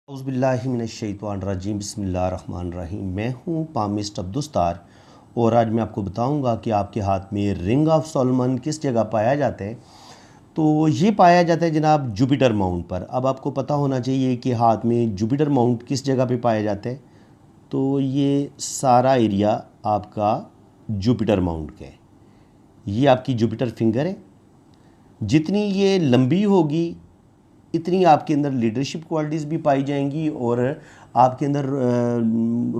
औज़ुबिल्लाहिमिनश्शैतानिर्रजीम बिस्मिल्लाहिर्रहमानिर्रहीम। मैं हूँ पामिस्ट अब्दुस्तार और आज मैं आपको बताऊँगा कि आपके हाथ में रिंग ऑफ सोलोमन किस जगह पाया जाता है। तो ये पाया जाता है जनाब जुपिटर माउंट पर। अब आपको पता होना चाहिए कि हाथ में जुपिटर माउंट किस जगह पे पाया जाता है। तो ये सारा एरिया आपका जुपिटर माउंट का है। ये आपकी जुपिटर फिंगर है। जितनी ये लंबी होगी इतनी आपके अंदर लीडरशिप क्वालिटीज़ भी पाई जाएंगी और आपके अंदर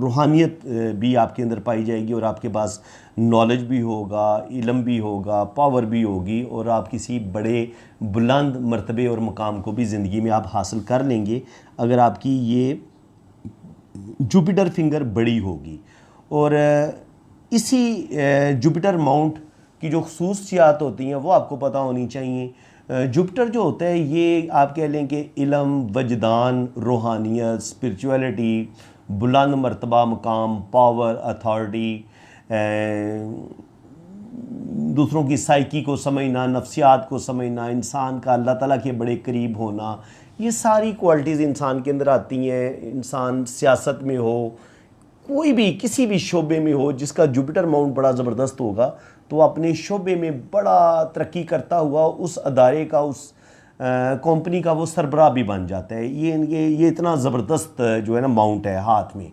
रूहानियत भी आपके अंदर पाई जाएगी और आपके पास नॉलेज भी होगा, इल्म भी होगा, पावर भी होगी और आप किसी बड़े बुलंद मर्तबे और मकाम को भी ज़िंदगी में आप हासिल कर लेंगे अगर आपकी ये जुपिटर फिंगर बड़ी होगी। और इसी जुपिटर माउंट की जो खसूसियात होती हैं वो आपको पता होनी चाहिए। जुपिटर जो होता है ये आप कह लें कि इल्म, वजदान, रूहानियत, स्पिरिचुअलिटी, बुलंद मर्तबा मकाम, पावर, अथॉरिटी, दूसरों की साइकी को समझना, नफ्सियात को समझना, इंसान का अल्लाह ताला के बड़े करीब होना, ये सारी क्वालिटीज़ इंसान के अंदर आती हैं। इंसान सियासत में हो, कोई भी किसी भी शोबे में हो, जिसका जुपिटर माउंट बड़ा ज़बरदस्त होगा तो अपने शोबे में बड़ा तरक्की करता हुआ उस अदारे का, उस कंपनी का वो सरबराह भी बन जाता है। ये इतना ज़बरदस्त जो है ना माउंट है हाथ में।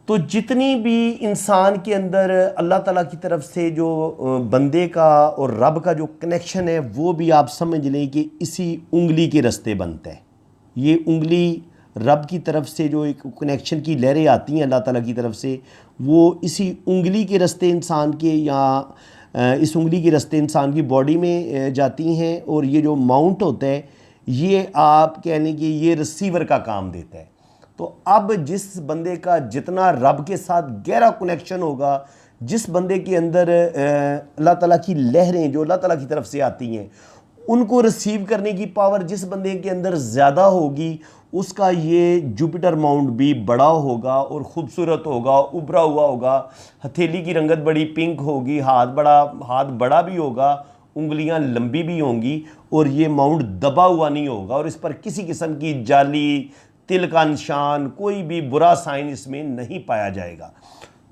तो जितनी भी इंसान के अंदर अल्लाह ताला की तरफ से जो बंदे का और रब का जो कनेक्शन है वो भी आप समझ लें कि इसी उंगली के रास्ते बनता है। ये उंगली रब की तरफ से जो एक कनेक्शन की लहरें आती हैं अल्लाह ताला की तरफ से, वो इसी उंगली के रास्ते इंसान के या इस उंगली के रास्ते इंसान की बॉडी में जाती हैं। और ये जो माउंट होता है ये आप कह लें कि ये रिसीवर का काम देता है। तो अब जिस बंदे का जितना रब के साथ गहरा कनेक्शन होगा, जिस बंदे के अंदर अल्लाह ताला की लहरें जो अल्लाह ताला की तरफ से आती हैं उनको रिसीव करने की पावर जिस बंदे के अंदर ज़्यादा होगी, उसका ये जुपिटर माउंट भी बड़ा होगा और ख़ूबसूरत होगा, उभरा हुआ होगा। हथेली की रंगत बड़ी पिंक होगी, हाथ बड़ा भी होगा, उंगलियां लंबी भी होंगी और ये माउंट दबा हुआ नहीं होगा और इस पर किसी किस्म की जाली, तिल का निशान, कोई भी बुरा साइन इसमें नहीं पाया जाएगा।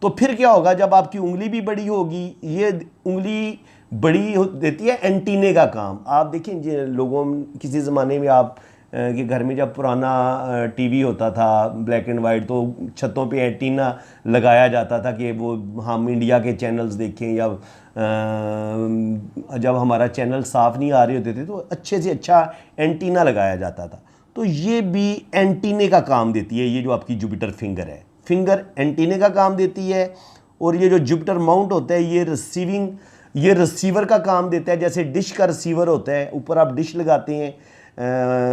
तो फिर क्या होगा, जब आपकी उंगली भी बड़ी होगी, ये उंगली बड़ी देती है एंटीने का काम। आप देखें लोगों किसी ज़माने में आप कि घर में जब पुराना टीवी होता था ब्लैक एंड वाइट, तो छतों पे एंटीना लगाया जाता था कि वो हम इंडिया के चैनल्स देखें, या जब हमारा चैनल साफ़ नहीं आ रहे होते थे तो अच्छे से अच्छा एंटीना लगाया जाता था। तो ये भी एंटीने का काम देती है। ये जो आपकी जुपिटर फिंगर है, फिंगर एंटीने का काम देती है। और ये जो जुपिटर माउंट होता है ये रिसीवर का काम देता है। जैसे डिश का रिसीवर होता है, ऊपर आप डिश लगाते हैं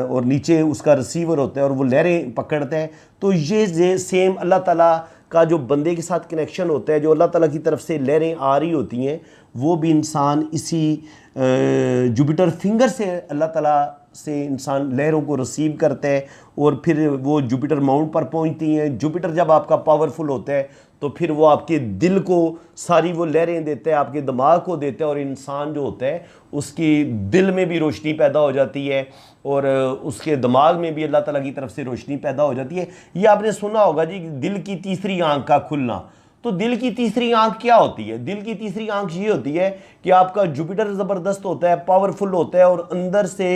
और नीचे उसका रिसीवर होता है और वो लहरें पकड़ता है। तो ये सेम अल्लाह ताला का जो बंदे के साथ कनेक्शन होता है, जो अल्लाह ताला की तरफ से लहरें आ रही होती हैं, वो भी इंसान इसी जुपिटर फिंगर से अल्लाह ताला से इंसान लहरों को रिसीव करता है और फिर वो जुपिटर माउंट पर पहुंचती हैं। जुपिटर जब आपका पावरफुल होता है तो फिर वो आपके दिल को सारी वो लहरें देता है, आपके दिमाग को देता है और इंसान जो होता है उसकी दिल में भी रोशनी पैदा हो जाती है और उसके दिमाग में भी अल्लाह ताला की तरफ से रोशनी पैदा हो जाती है। ये आपने सुना होगा जी, दिल की तीसरी आंख का खुलना। तो दिल की तीसरी आंख क्या होती है? दिल की तीसरी आंख ये होती है कि आपका जुपिटर ज़बरदस्त होता है, पावरफुल होता है और अंदर से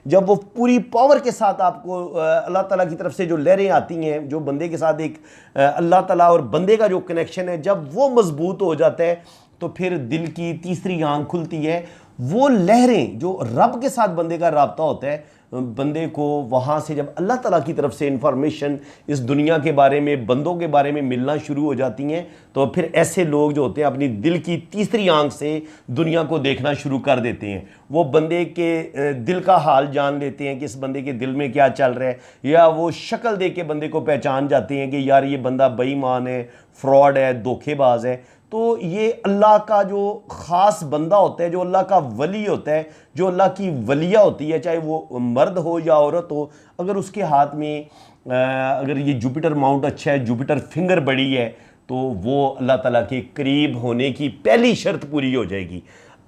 जब वो पूरी पावर के साथ आपको अल्लाह ताला की तरफ से जो लहरें आती हैं, जो बंदे के साथ एक अल्लाह ताला और बंदे का जो कनेक्शन है, जब वो मजबूत हो जाता है तो फिर दिल की तीसरी आंख खुलती है। वो लहरें जो रब के साथ बंदे का राब्ता होता है, बंदे को वहाँ से जब अल्लाह ताला की तरफ से इंफॉर्मेशन इस दुनिया के बारे में, बंदों के बारे में मिलना शुरू हो जाती हैं, तो फिर ऐसे लोग जो होते हैं अपनी दिल की तीसरी आंख से दुनिया को देखना शुरू कर देते हैं। वो बंदे के दिल का हाल जान लेते हैं कि इस बंदे के दिल में क्या चल रहा है, या वो शक्ल देख के बंदे को पहचान जाते हैं कि यार ये बंदा बेईमान है, फ्रॉड है, धोखेबाज है। तो ये अल्लाह का जो ख़ास बंदा होता है, जो अल्लाह का वली होता है, जो अल्लाह की वलिया होती है, चाहे वो मर्द हो या औरत हो, अगर उसके हाथ में अगर ये जुपिटर माउंट अच्छा है, जुपिटर फिंगर बड़ी है, तो वो अल्लाह ताला के करीब होने की पहली शर्त पूरी हो जाएगी।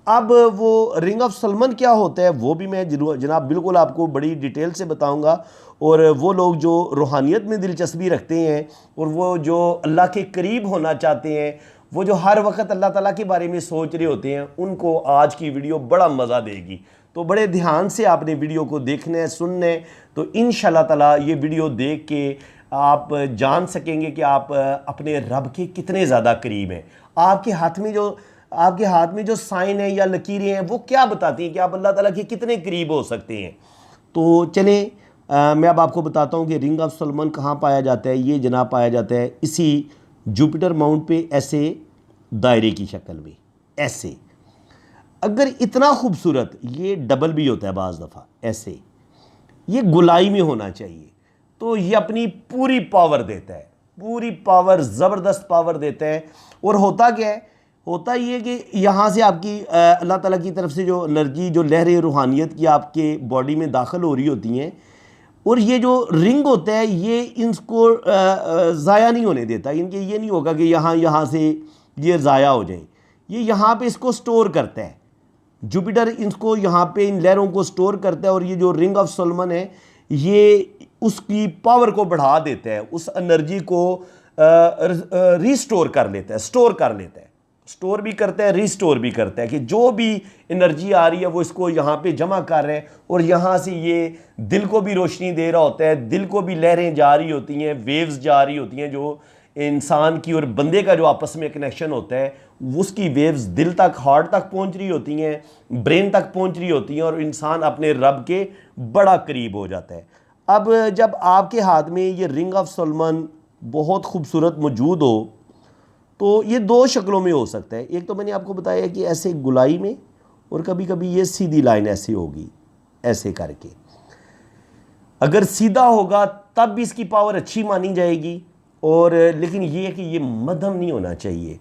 अब वो रिंग ऑफ सलमान क्या होता है वो भी मैं जनाब बिल्कुल आपको बड़ी डिटेल से बताऊंगा। और वो लोग जो रूहानियत में दिलचस्पी रखते हैं और वो जो अल्लाह के करीब होना चाहते हैं, वो जो हर वक्त अल्लाह ताला के बारे में सोच रहे होते हैं, उनको आज की वीडियो बड़ा मज़ा देगी। तो बड़े ध्यान से आपने वीडियो को देखना है, सुनना है। तो इंशाल्लाह ताला ये वीडियो देख के आप जान सकेंगे कि आप अपने रब के कितने ज़्यादा करीब हैं। आपके हाथ में जो साइन है या लकीरें हैं वो क्या बताती हैं कि आप अल्लाह ताला के कितने करीब हो सकते हैं। तो चलें मैं अब आपको बताता हूँ कि रिंग ऑफ सलमान कहाँ पाया जाता है। ये जनाब पाया जाता है इसी जुपिटर माउंट पे, ऐसे दायरे की शक्ल में, ऐसे। अगर इतना खूबसूरत, ये डबल भी होता है बाज़ दफ़ा, ऐसे ये गुलाई में होना चाहिए। तो ये अपनी पूरी पावर देता है, पूरी पावर, ज़बरदस्त पावर देता है। और होता क्या है, होता ये कि यहाँ से आपकी अल्लाह ताला की तरफ से जो एनर्जी, जो लहरें रूहानियत की आपके बॉडी में दाखिल हो रही होती हैं, और ये जो रिंग होता है ये इनको ज़ाया नहीं होने देता। इनके ये नहीं होगा कि यहाँ से ये ज़ाया हो जाए, ये यहाँ पे इसको स्टोर करता है। जुपिटर इसको यहाँ पे इन लहरों को स्टोर करता है, और ये जो रिंग ऑफ सलमान है ये उसकी पावर को बढ़ा देता है, उस एनर्जी को रीस्टोर कर लेता है, स्टोर कर लेता है। स्टोर भी करता है, रीस्टोर भी करता है कि जो भी एनर्जी आ रही है वो इसको यहाँ पे जमा कर रहे हैं, और यहाँ से ये दिल को भी रोशनी दे रहा होता है, दिल को भी लहरें जा रही होती हैं, वेव्स जा रही होती हैं, जो इंसान की और बंदे का जो आपस में कनेक्शन होता है उसकी वेव्स दिल तक, हार्ट तक पहुँच रही होती हैं, ब्रेन तक पहुँच रही होती हैं, और इंसान अपने रब के बड़ा करीब हो जाता है। अब जब आपके हाथ में ये रिंग ऑफ सलमान बहुत खूबसूरत मौजूद हो तो ये दो शक्लों में हो सकता है। एक तो मैंने आपको बताया कि ऐसे गुलाई में, और कभी कभी ये सीधी लाइन ऐसे होगी, ऐसे करके। अगर सीधा होगा तब भी इसकी पावर अच्छी मानी जाएगी, और लेकिन ये है कि ये मध्यम नहीं होना चाहिए,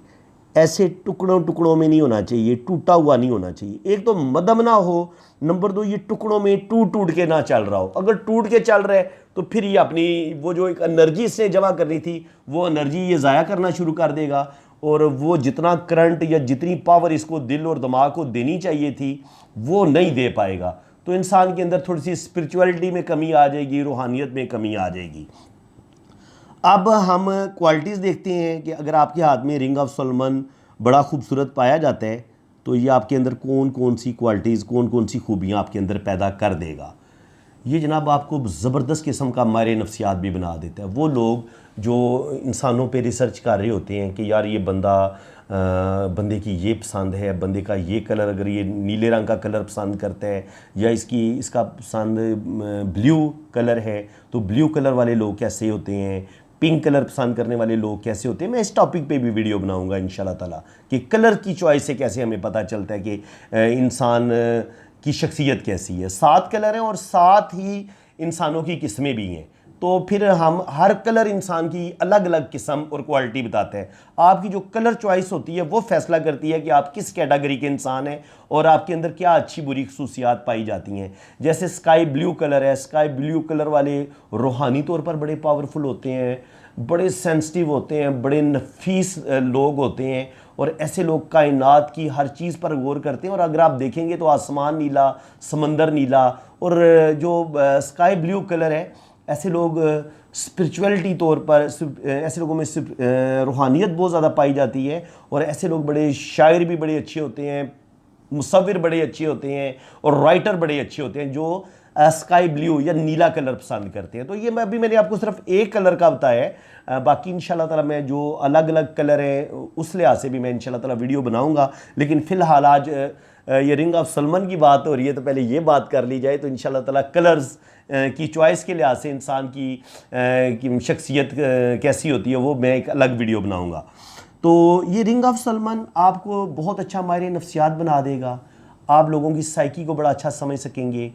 ऐसे टुकड़ों टुकड़ों में नहीं होना चाहिए, टूटा हुआ नहीं होना चाहिए। एक तो मध्यम ना हो, नंबर दो ये टुकड़ों में टूट टूट के ना चल रहा हो। अगर टूट के चल रहा है तो फिर ये अपनी वो जो एक एनर्जी इसने जमा करनी थी वो एनर्जी ये ज़ाया करना शुरू कर देगा, और वो जितना करंट या जितनी पावर इसको दिल और दिमाग को देनी चाहिए थी वो नहीं दे पाएगा। तो इंसान के अंदर थोड़ी सी स्पिरिचुअलिटी में कमी आ जाएगी, रूहानियत में कमी आ जाएगी। अब हम क्वालिटीज़ देखते हैं कि अगर आपके हाथ में रिंग ऑफ सलमान बड़ा खूबसूरत पाया जाता है तो ये आपके अंदर कौन कौन सी क्वालिटीज़, कौन कौन सी खूबियाँ आपके अंदर पैदा कर देगा। ये जनाब आपको ज़बरदस्त किस्म का माहिर नफ्सियात भी बना देता है। वो लोग जो इंसानों पे रिसर्च कर रहे होते हैं कि यार ये बंदे की ये पसंद है, बंदे का ये कलर, अगर ये नीले रंग का कलर पसंद करता है या इसका पसंद ब्लू कलर है, तो ब्लू कलर वाले लोग कैसे होते हैं, पिंक कलर पसंद करने वाले लोग कैसे होते हैं। मैं इस टॉपिक पे भी वीडियो बनाऊंगा इंशाल्लाह ताला कि कलर की चॉइस से कैसे हमें पता चलता है कि इंसान की शख्सियत कैसी है। 7 कलर हैं और 7 ही इंसानों की किस्में भी हैं, तो फिर हम हर कलर इंसान की अलग अलग किस्म और क्वालिटी बताते हैं। आपकी जो कलर चॉइस होती है वो फैसला करती है कि आप किस कैटेगरी के इंसान हैं और आपके अंदर क्या अच्छी बुरी खसूसियात पाई जाती हैं। जैसे स्काई ब्लू कलर है, स्काई ब्लू कलर वाले रूहानी तौर पर बड़े पावरफुल होते हैं, बड़े सेंसिटिव होते हैं, बड़े नफीस लोग होते हैं, और ऐसे लोग कायनात की हर चीज़ पर गौर करते हैं। और अगर आप देखेंगे तो आसमान नीला, समंदर नीला, और जो स्काई ब्लू कलर है, ऐसे लोग स्पिरिचुअलिटी तौर पर, ऐसे लोगों में रूहानियत बहुत ज़्यादा पाई जाती है, और ऐसे लोग बड़े शायर भी बड़े अच्छे होते हैं, मुसव्विर बड़े अच्छे होते हैं, और राइटर बड़े अच्छे होते हैं जो स्काई ब्लू या नीला कलर पसंद करते हैं। तो ये मैंने आपको सिर्फ एक कलर का बताया है, बाकी इंशाल्लाह ताला मैं जो अलग अलग कलर हैं उस लिहाज से भी मैं इंशाल्लाह ताला वीडियो बनाऊंगा। लेकिन फ़िलहाल आज ये रिंग ऑफ सलमान की बात हो रही है तो पहले ये बात कर ली जाए। तो इंशाल्लाह ताला कलर्स की चॉइस के लिहाज से इंसान की शख्सियत कैसी होती है वो मैं एक अलग वीडियो बनाऊँगा। तो ये रिंग ऑफ सलमान आपको बहुत अच्छा माहिर नफ्सियात बना देगा, आप लोगों की साइकी को बड़ा अच्छा समझ सकेंगे।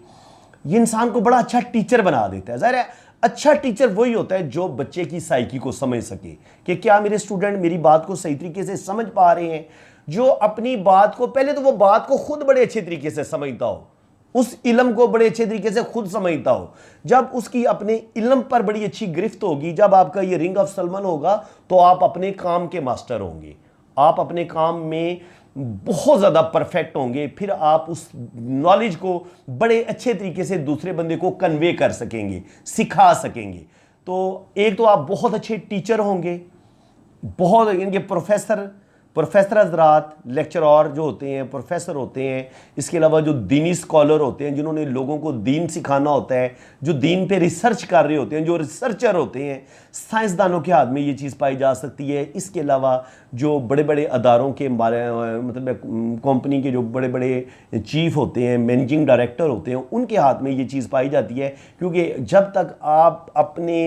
ये इंसान को बड़ा अच्छा टीचर बना देता है। ज़ाहिर है अच्छा टीचर वही होता है जो बच्चे की साइकी को समझ सके कि क्या मेरे स्टूडेंट मेरी बात को सही तरीके से समझ पा रहे हैं, जो अपनी बात को, पहले तो वो बात को खुद बड़े अच्छे तरीके से समझता हो, उस इल्म को बड़े अच्छे तरीके से खुद समझता हो। जब उसकी अपने इल्म पर बड़ी अच्छी गिरफ्त होगी, जब आपका ये रिंग ऑफ सलमान होगा तो आप अपने काम के मास्टर होंगे। आप अपने काम में बहुत ज़्यादा परफेक्ट होंगे, फिर आप उस नॉलेज को बड़े अच्छे तरीके से दूसरे बंदे को कन्वे कर सकेंगे, सिखा सकेंगे। तो एक तो आप बहुत अच्छे टीचर होंगे, बहुत इनके प्रोफेसर हजरात, लेक्चरर जो होते हैं, प्रोफेसर होते हैं, इसके अलावा जो दीनी स्कॉलर होते हैं जिन्होंने लोगों को दीन सिखाना होता है, जो दीन पे रिसर्च कर रहे होते हैं, जो रिसर्चर होते हैं, साइंसदानों के हाथ में ये चीज़ पाई जा सकती है। इसके अलावा जो बड़े बड़े अदारों के मतलब कंपनी के जो बड़े बड़े चीफ होते हैं, मैनेजिंग डायरेक्टर होते हैं, उनके हाथ में ये चीज़ पाई जाती है। क्योंकि जब तक आप अपने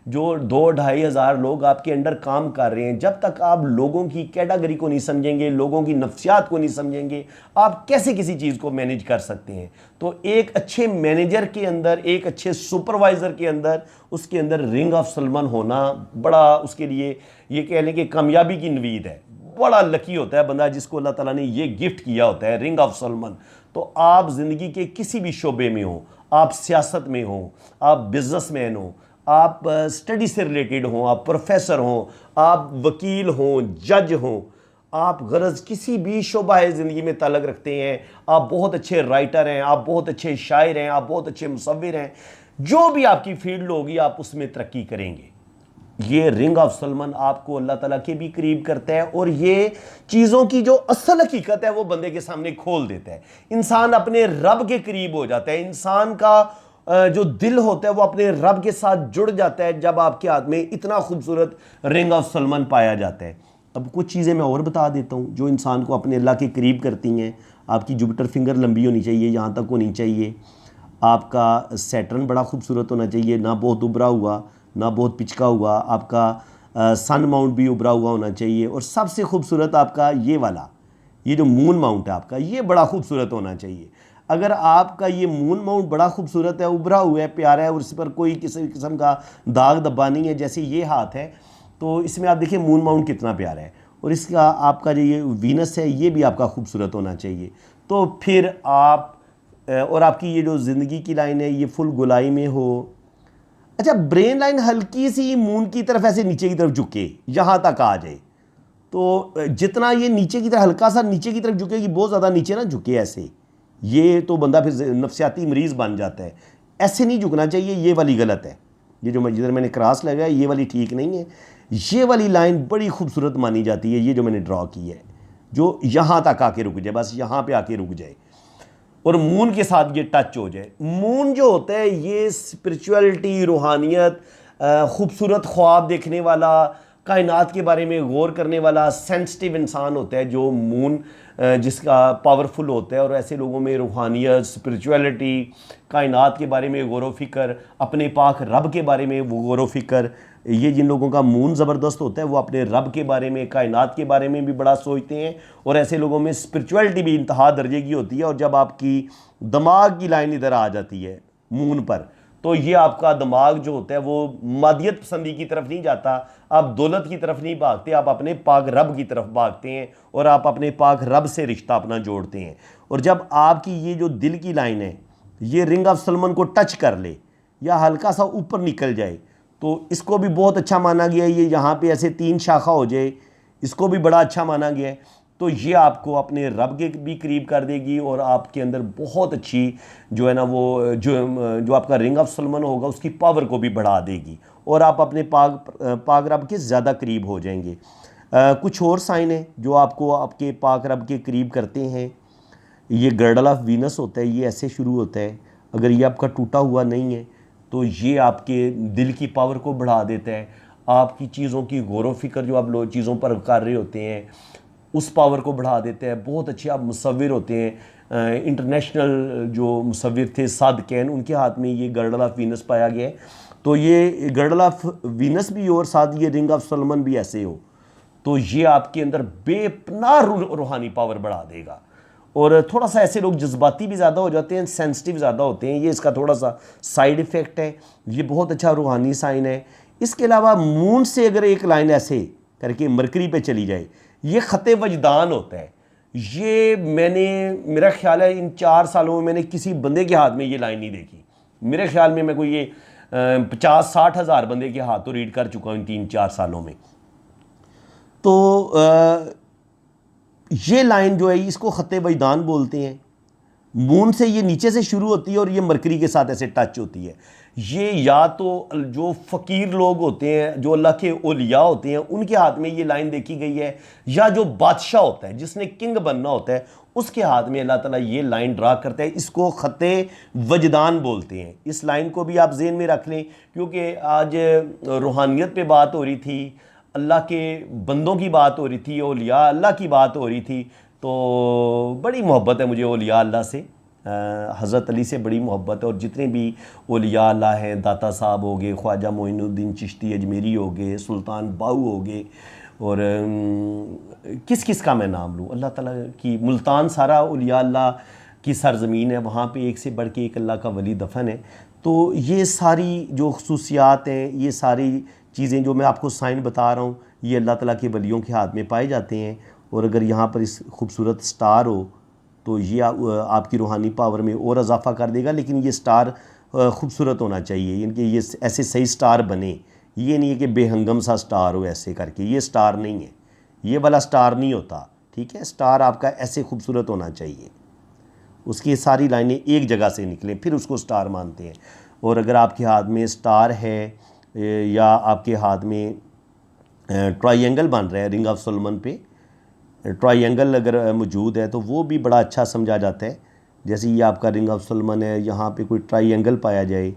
जो 2-2.5 हज़ार लोग आपके अंडर काम कर रहे हैं, जब तक आप लोगों की कैटेगरी को नहीं समझेंगे, लोगों की नफ्सियात को नहीं समझेंगे, आप कैसे किसी चीज़ को मैनेज कर सकते हैं। तो एक अच्छे मैनेजर के अंदर, एक अच्छे सुपरवाइज़र के अंदर, उसके अंदर रिंग ऑफ सलमान होना बड़ा, उसके लिए ये कह लें कि कामयाबी की नवीद है। बड़ा लकी होता है बंदा जिसको अल्लाह ताला ने ये गिफ्ट किया होता है, रिंग ऑफ सलमान। तो आप ज़िंदगी के किसी भी शोबे में हो, आप सियासत में हो, आप बिजनेसमैन हो, आप स्टडी से रिलेटेड हों, आप प्रोफेसर हों, आप वकील हों, जज हों, आप गरज किसी भी शोबा ज़िंदगी में ताल्लुक़ रखते हैं, आप बहुत अच्छे राइटर हैं, आप बहुत अच्छे शायर हैं, आप बहुत अच्छे मुसव्विर हैं, जो भी आपकी फील्ड होगी आप उसमें तरक्की करेंगे। ये रिंग ऑफ सलमान आपको अल्लाह ताला के भी करीब करता है, और ये चीज़ों की जो असल हकीकत है वो बंदे के सामने खोल देता है। इंसान अपने रब के करीब हो जाता है, इंसान का जो दिल होता है वो अपने रब के साथ जुड़ जाता है जब आपके हाथ में इतना खूबसूरत रिंग ऑफ सलमान पाया जाता है। अब कुछ चीज़ें मैं और बता देता हूँ जो इंसान को अपने अल्लाह के करीब करती हैं। आपकी जुपिटर फिंगर लंबी होनी चाहिए, यहाँ तक होनी चाहिए। आपका सैटर्न बड़ा खूबसूरत होना चाहिए, ना बहुत उभरा हुआ ना बहुत पिचका हुआ। आपका सन माउंट भी उभरा हुआ होना चाहिए, और सबसे खूबसूरत आपका ये वाला, ये जो मून माउंट है आपका, ये बड़ा खूबसूरत होना चाहिए। अगर आपका ये मून माउंट बड़ा खूबसूरत है, उभरा हुआ है, प्यारा है, और इस पर कोई किसी किस्म का दाग धब्बा नहीं है, जैसे ये हाथ है, तो इसमें आप देखिए मून माउंट कितना प्यारा है। और इसका आपका जो ये वीनस है ये भी आपका खूबसूरत होना चाहिए। तो फिर आप और आपकी ये जो ज़िंदगी की लाइन है ये फुल गोलाई में हो। अच्छा, ब्रेन लाइन हल्की सी मून की तरफ ऐसे नीचे की तरफ झुके, यहाँ तक आ जाए। तो जितना ये नीचे की तरफ, हल्का सा नीचे की तरफ झुकेगी, बहुत ज़्यादा नीचे ना झुके ऐसे, ये तो बंदा फिर नफ्सियाती मरीज़ बन जाता है। ऐसे नहीं झुकना चाहिए, ये वाली गलत है। ये जो जिधर मैंने क्रॉस लगाया ये वाली ठीक नहीं है। ये वाली लाइन बड़ी खूबसूरत मानी जाती है, ये जो मैंने ड्रॉ की है, जो यहाँ तक आके रुक जाए, बस यहाँ पे आके रुक जाए और मून के साथ ये टच हो जाए। मून जो होता है ये स्पिरिचुअलिटी, रूहानियत, खूबसूरत ख्वाब देखने वाला, कायनात के बारे में गौर करने वाला सेंसिटिव इंसान होता है जो मून जिसका पावरफुल होता है। और ऐसे लोगों में रूहानियत, स्पिरिचुअलिटी, कायनात के बारे में गौर व फिक्र, अपने पाक रब के बारे में वो गौर व फिक्र, ये जिन लोगों का मून ज़बरदस्त होता है वो अपने रब के बारे में, कायनात के बारे में भी बड़ा सोचते हैं। और ऐसे लोगों में स्पिरिचुअलिटी भी इंतहा दर्जे की होती है। और जब आपकी दिमाग की लाइन इधर आ जाती है मून पर, तो ये आपका दिमाग जो होता है वो मादियत पसंदी की तरफ नहीं जाता, आप दौलत की तरफ नहीं भागते, आप अपने पाक रब की तरफ भागते हैं और आप अपने पाक रब से रिश्ता अपना जोड़ते हैं। और जब आपकी ये जो दिल की लाइन है ये रिंग ऑफ सलमान को टच कर ले या हल्का सा ऊपर निकल जाए, तो इसको भी बहुत अच्छा माना गया है। ये यहाँ पे ऐसे 3 शाखा हो जाए, इसको भी बड़ा अच्छा माना गया है। तो ये आपको अपने रब के भी करीब कर देगी और आपके अंदर बहुत अच्छी जो है ना वो जो आपका रिंग ऑफ सलमान होगा उसकी पावर को भी बढ़ा देगी और आप अपने पाक रब के ज़्यादा करीब हो जाएंगे। कुछ और साइन है जो आपको आपके पाक रब के करीब करते हैं। ये गर्डल ऑफ वीनस होता है, ये ऐसे शुरू होता है। अगर ये आपका टूटा हुआ नहीं है तो ये आपके दिल की पावर को बढ़ा देता है। आपकी चीज़ों की गौर व फिक्र जो आप लोग चीज़ों पर कर रहे होते हैं उस पावर को बढ़ा देते हैं। बहुत अच्छे आप मुसव्विर होते हैं। इंटरनेशनल जो मुसव्विर थे सादकैन, उनके हाथ में ये गर्डल ऑफ वीनस पाया गया है। तो ये गर्डल ऑफ वीनस भी हो और साथ ये रिंग ऑफ सलमान भी ऐसे हो, तो ये आपके अंदर बेपनाह रूहानी पावर बढ़ा देगा। और थोड़ा सा ऐसे लोग जज्बाती भी ज़्यादा हो जाते हैं, सेंसिटिव ज़्यादा होते हैं, ये इसका थोड़ा सा साइड इफ़ेक्ट है। ये बहुत अच्छा रूहानी साइन है। इसके अलावा मून से अगर एक लाइन ऐसे करके मरकरी पे चली जाए, ये ख़त वजदान होता है। ये मेरा ख्याल है इन 4 सालों में मैंने किसी बंदे के हाथ में ये लाइन नहीं देखी। मेरे ख्याल में मैं कोई ये 50-60 हज़ार बंदे के हाथों रीड कर चुका हूँ इन 3-4 सालों में। तो ये लाइन जो है इसको ख़त्ते वजदान बोलते हैं। मून से ये नीचे से शुरू होती है और ये मरकरी के साथ ऐसे टच होती है। ये या तो जो फ़कीर लोग होते हैं, जो अल्लाह के औलिया होते हैं, उनके हाथ में ये लाइन देखी गई है, या जो बादशाह होता है जिसने किंग बनना होता है उसके हाथ में अल्लाह ताला ये लाइन ड्रा करता है। इसको ख़त्ते वजदान बोलते हैं। इस लाइन को भी आप ज़हन में रख लें, क्योंकि आज रूहानियत पे बात हो रही थी, अल्लाह के बंदों की बात हो रही थी, औलिया अल्लाह की बात हो रही थी। तो बड़ी मोहब्बत है मुझे औलिया अल्लाह से, हज़रत अली से बड़ी मोहब्बत है। और जितने भी औलिया अल्लाह हैं, दाता साहब हो गए, ख्वाजा मोइनुद्दीन चिश्ती अजमेरी हो गए, सुल्तान बाऊ हो गए, और किस किस का मैं नाम लूँ, अल्लाह ताला की मुल्तान सारा औलिया अल्लाह की सरज़मीन है, वहाँ पे एक से बढ़ के एक अल्लाह का वली दफन है। तो ये सारी जो खसूसियात हैं, ये सारी चीज़ें जो मैं आपको साइन बता रहा हूँ, ये अल्लाह ताला के वलियों के हाथ में पाए जाते हैं। और अगर यहाँ पर इस खूबसूरत स्टार हो तो ये आपकी रूहानी पावर में और इजाफा कर देगा। लेकिन ये स्टार खूबसूरत होना चाहिए, यानी कि ये ऐसे सही स्टार बने। ये नहीं है कि बेहंगम सा स्टार हो ऐसे करके, ये स्टार नहीं है, ये वाला स्टार नहीं होता। ठीक है, स्टार आपका ऐसे खूबसूरत होना चाहिए, उसकी सारी लाइनें एक जगह से निकलें, फिर उसको स्टार मानते हैं। और अगर आपके हाथ में स्टार है या आपके हाथ में ट्रायंगल बन रहा है रिंग ऑफ सोलोमन पे, ट्रायंगल अगर मौजूद है तो वो भी बड़ा अच्छा समझा जाता है। जैसे ये आपका रिंग ऑफ सोलोमन है, यहाँ पे कोई ट्रायंगल पाया जाए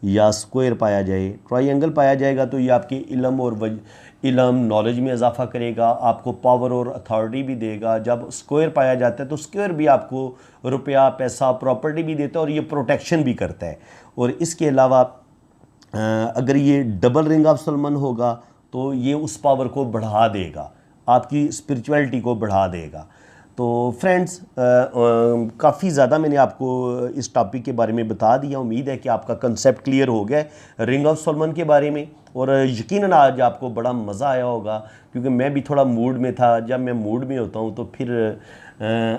या स्क्वायर पाया जाए, ट्रायंगल पाया जाएगा तो ये आपके इल्म और इल्म नॉलेज में इजाफा करेगा, आपको पावर और अथॉरिटी भी देगा। जब स्क्वायर पाया जाता है तो स्क्वायर भी आपको रुपया, पैसा, प्रॉपर्टी भी देता है और ये प्रोटेक्शन भी करता है। और इसके अलावा अगर ये डबल रिंग ऑफ सोलोमन होगा तो ये उस पावर को बढ़ा देगा, आपकी स्पिरिचुअलिटी को बढ़ा देगा। तो फ्रेंड्स, काफ़ी ज़्यादा मैंने आपको इस टॉपिक के बारे में बता दिया। उम्मीद है कि आपका कंसेप्ट क्लियर हो गया रिंग ऑफ सोलोमन के बारे में, और यकीनन आज आपको बड़ा मज़ा आया होगा, क्योंकि मैं भी थोड़ा मूड में था। जब मैं मूड में होता हूँ तो फिर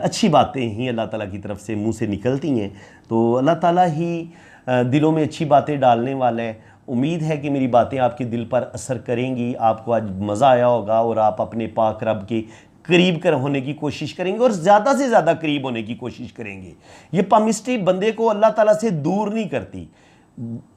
अच्छी बातें ही अल्लाह ताला की तरफ से मुँह से निकलती हैं। तो अल्लाह ताला ही दिलों में अच्छी बातें डालने वाला है। उम्मीद है कि मेरी बातें आपके दिल पर असर करेंगी, आपको आज मज़ा आया होगा और आप अपने पाक रब के करीब कर होने की कोशिश करेंगे और ज़्यादा से ज़्यादा करीब होने की कोशिश करेंगे। ये पामिस्ट्री बंदे को अल्लाह ताला से दूर नहीं करती।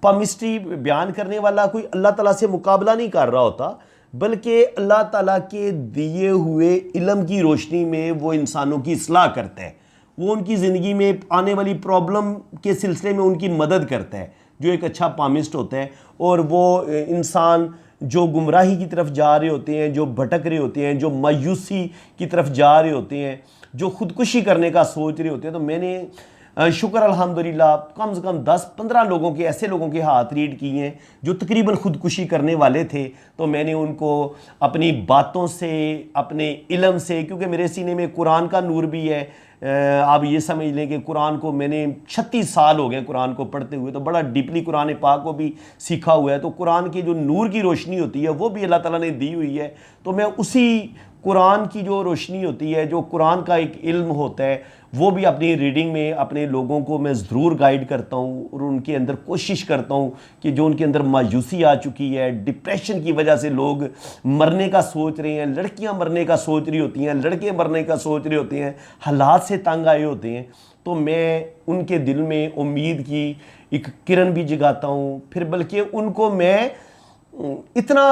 पामिस्ट्री बयान करने वाला कोई अल्लाह ताला से मुकाबला नहीं कर रहा होता, बल्कि अल्लाह ताला के दिए हुए इल्म की रोशनी में वो इंसानों की इस्लाह करता है, वो उनकी ज़िंदगी में आने वाली प्रॉब्लम के सिलसिले में उनकी मदद करता है, जो एक अच्छा पामिस्ट होता है। और वो इंसान जो गुमराही की तरफ जा रहे होते हैं, जो भटक रहे होते हैं, जो मायूसी की तरफ जा रहे होते हैं, जो ख़ुदकुशी करने का सोच रहे होते हैं, तो मैंने शुक्र अल्हम्दुलिल्लाह कम से कम 10-15 लोगों के, ऐसे लोगों के हाथ रीड किए हैं जो तकरीबन ख़ुदकुशी करने वाले थे। तो मैंने उनको अपनी बातों से, अपने इल्म से, क्योंकि मेरे सीने में कुरान का नूर भी है, आप ये समझ लें कि कुरान को मैंने 36 साल हो गए कुरान को पढ़ते हुए, तो बड़ा डीपली कुरान पाक को भी सीखा हुआ है। तो कुरान की जो नूर की रोशनी होती है वो भी अल्लाह ताला ने दी हुई है। तो मैं उसी कुरान की जो रोशनी होती है, जो कुरान का एक इल्म होता है, वो भी अपनी रीडिंग में अपने लोगों को मैं ज़रूर गाइड करता हूँ और उनके अंदर कोशिश करता हूँ कि जो उनके अंदर मायूसी आ चुकी है, डिप्रेशन की वजह से लोग मरने का सोच रहे हैं, लड़कियाँ मरने का सोच रही होती हैं, लड़के मरने का सोच रहे होते हैं, हालात से तंग आए होते हैं, तो मैं उनके दिल में उम्मीद की एक किरण भी जगाता हूँ। फिर बल्कि उनको मैं इतना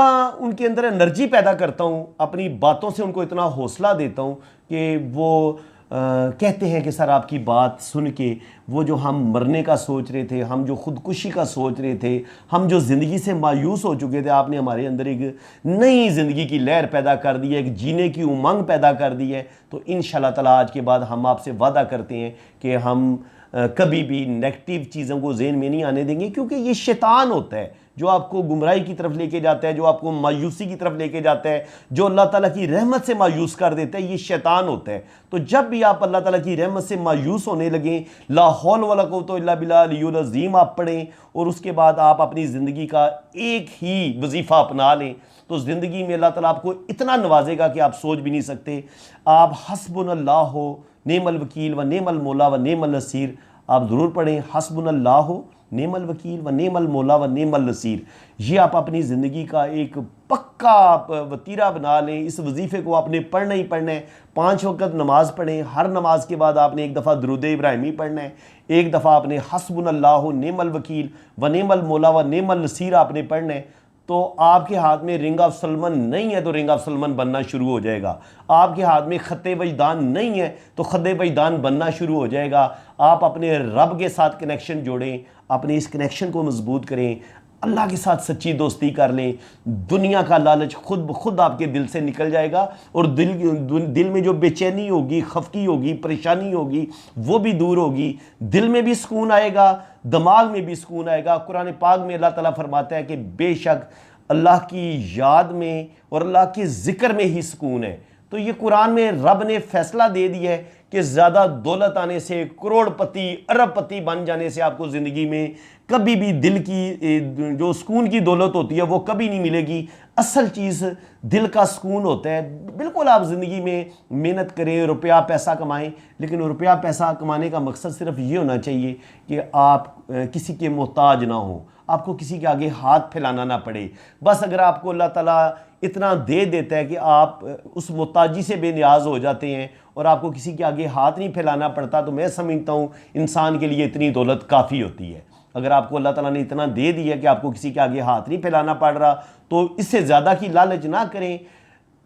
उनके अंदर एनर्जी पैदा करता हूँ, अपनी बातों से उनको इतना हौसला देता हूँ कि वो कहते हैं कि सर आपकी बात सुन के वो जो हम मरने का सोच रहे थे, हम जो ख़ुदकुशी का सोच रहे थे, हम जो ज़िंदगी से मायूस हो चुके थे, आपने हमारे अंदर एक नई ज़िंदगी की लहर पैदा कर दी है, एक जीने की उमंग पैदा कर दी है। तो इंशाल्लाह ताला आज के बाद हम आपसे वादा करते हैं कि हम कभी भी नेगेटिव चीज़ों को ज़हन में नहीं आने देंगे, क्योंकि ये शैतान होता है जो आपको गुमराही की तरफ लेके जाता है, जो आपको मायूसी की तरफ लेके जाता है, जो अल्लाह ताला की रहमत से मायूस कर देता है, ये शैतान होता है। तो जब भी आप अल्लाह ताला की रहमत से मायूस होने लगें, ला हौल वला कुव्वता इल्ला बिल्लाह अल-अलियुल अज़ीम आप पढ़ें और उसके बाद आप अपनी ज़िंदगी का एक ही वजीफ़ा अपना लें, तो ज़िंदगी में अल्लाह ताला आपको इतना नवाजेगा कि आप सोच भी नहीं सकते। आप हस्बुनल्लाह नेमल वकील व नेमल मौला व नेमल नसीर आप ज़रूर पढ़ें, हस्बुनल्लाह नेमल वकील व नेमल मौला व नेमल नसीर। ये आप अपनी ज़िंदगी का एक पक्का वतीरा बना लें। इस वजीफ़े को आपने पढ़ना ही पढ़ना है। 5 वक्त नमाज़ पढ़ें, हर नमाज के बाद आपने एक दफ़ा दुरूद इब्राहिमी पढ़ना है, एक दफ़ा आपने हस्बुनल्लाहु नेमल वकील व नेमल मौला व नेमल नसीर आपने पढ़ना है। तो आपके हाथ में रिंग ऑफ सलमान नहीं है तो रिंग ऑफ सलमान बनना शुरू हो जाएगा। आपके हाथ में ख़त्ते वजदान नहीं है तो ख़त्ते वजदान बनना शुरू हो जाएगा। आप अपने रब के साथ कनेक्शन जोड़ें, अपने इस कनेक्शन को मजबूत करें, अल्लाह के साथ सच्ची दोस्ती कर लें। दुनिया का लालच खुद ब खुद आपके दिल से निकल जाएगा और दिल में जो बेचैनी होगी, खफकी होगी, परेशानी होगी, वो भी दूर होगी। दिल में भी सुकून आएगा, दिमाग में भी सुकून आएगा। कुरान पाक में अल्लाह ताला फरमाता है कि बेशक अल्लाह की याद में और अल्लाह के ज़िक्र में ही सुकून है। तो ये कुरान में रब ने फैसला दे दिया है कि ज़्यादा दौलत आने से, करोड़पति अरबपति बन जाने से आपको ज़िंदगी में कभी भी दिल की जो सुकून की दौलत होती है वो कभी नहीं मिलेगी। असल चीज़ दिल का सुकून होता है। बिल्कुल आप ज़िंदगी में मेहनत करें, रुपया पैसा कमाएं, लेकिन रुपया पैसा कमाने का मकसद सिर्फ ये होना चाहिए कि आप किसी के मोहताज ना हो, आपको किसी के आगे हाथ फैलाना ना पड़े। बस अगर आपको अल्लाह ताला इतना दे देता है कि आप उस मोहताजी से बेनियाज हो जाते हैं और आपको किसी के आगे हाथ नहीं फैलाना पड़ता, तो मैं समझता हूँ इंसान के लिए इतनी दौलत काफ़ी होती है। अगर आपको अल्लाह ताला ने इतना दे दिया कि आपको किसी के आगे हाथ नहीं फैलाना पड़ रहा, तो इससे ज़्यादा की लालच ना करें,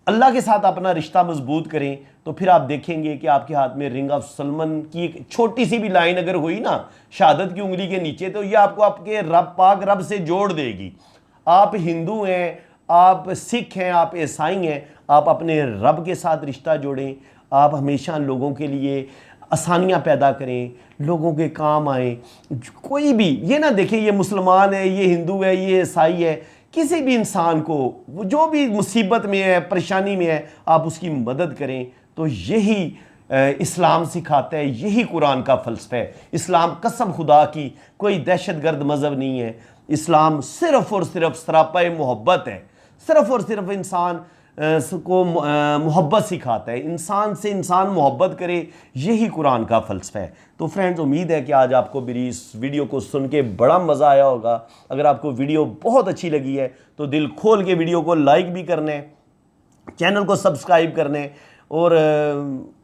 अल्लाह के साथ अपना रिश्ता मजबूत करें। तो फिर आप देखेंगे कि आपके हाथ में रिंग ऑफ सलमान की एक छोटी सी भी लाइन अगर हुई ना शहादत की उंगली के नीचे, तो ये आपको आपके रब पाक रब से जोड़ देगी। आप हिंदू हैं, आप सिख हैं, आप ईसाई हैं, आप अपने रब के साथ रिश्ता जोड़ें। आप हमेशा लोगों के लिए आसानियाँ पैदा करें, लोगों के काम आएँ। कोई भी ये ना देखें ये मुसलमान है, ये हिंदू है, ये ईसाई है। किसी भी इंसान को जो भी मुसीबत में है, परेशानी में है, आप उसकी मदद करें। तो यही इस्लाम सिखाता है, यही कुरान का फ़लसफ़ा है। इस्लाम कसम खुदा की कोई दहशतगर्द मज़हब नहीं है। इस्लाम सिर्फ़ और सिर्फ सरापा मोहब्बत है। सिर्फ़ और सिर्फ इंसान को मोहब्बत सिखाता है, इंसान से इंसान मोहब्बत करे, यही कुरान का फ़लसफ़ा है। तो फ्रेंड्स, उम्मीद है कि आज आपको मेरी इस वीडियो को सुन के बड़ा मज़ा आया होगा। अगर आपको वीडियो बहुत अच्छी लगी है तो दिल खोल के वीडियो को लाइक भी करना है, चैनल को सब्सक्राइब करना है। और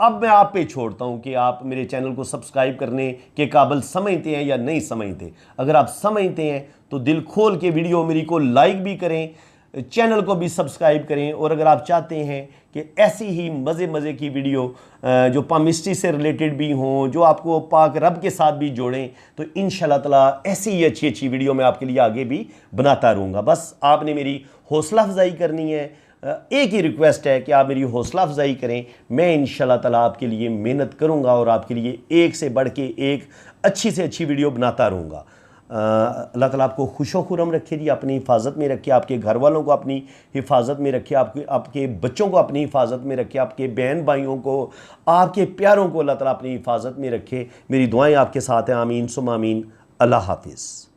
अब मैं आप पे छोड़ता हूँ कि आप मेरे चैनल को सब्सक्राइब करने के काबिल समझते हैं या नहीं समझते। अगर आप समझते हैं तो दिल खोल के वीडियो मेरी को लाइक भी करें, चैनल को भी सब्सक्राइब करें। और अगर आप चाहते हैं कि ऐसी ही मज़े की वीडियो जो पामिस्ट्री से रिलेटेड भी हों, जो आपको पाक रब के साथ भी जोड़ें, तो इंशाल्लाह ताला ऐसी ही अच्छी वीडियो मैं आपके लिए आगे भी बनाता रहूँगा। बस आपने मेरी हौसला अफजाई करनी है। एक ही रिक्वेस्ट है कि आप मेरी हौसला अफजाई करें। मैं इंशाल्लाह ताला आपके लिए मेहनत करूँगा और आपके लिए एक से बढ़ के एक अच्छी से अच्छी वीडियो बनाता रहूँगा। अल्लाह ताला आपको खुशो खुरम रखे जी, अपनी हिफाजत में रखे, आपके घर वालों को अपनी हिफाजत में रखे, आपके बच्चों को अपनी हिफाजत में रखे, आपके बहन भाइयों को, आपके प्यारों को अल्लाह ताला अपनी हिफाजत में रखे। मेरी दुआएं आपके साथ हैं। आमीन सुम आमीन। अल्लाह हाफिज़।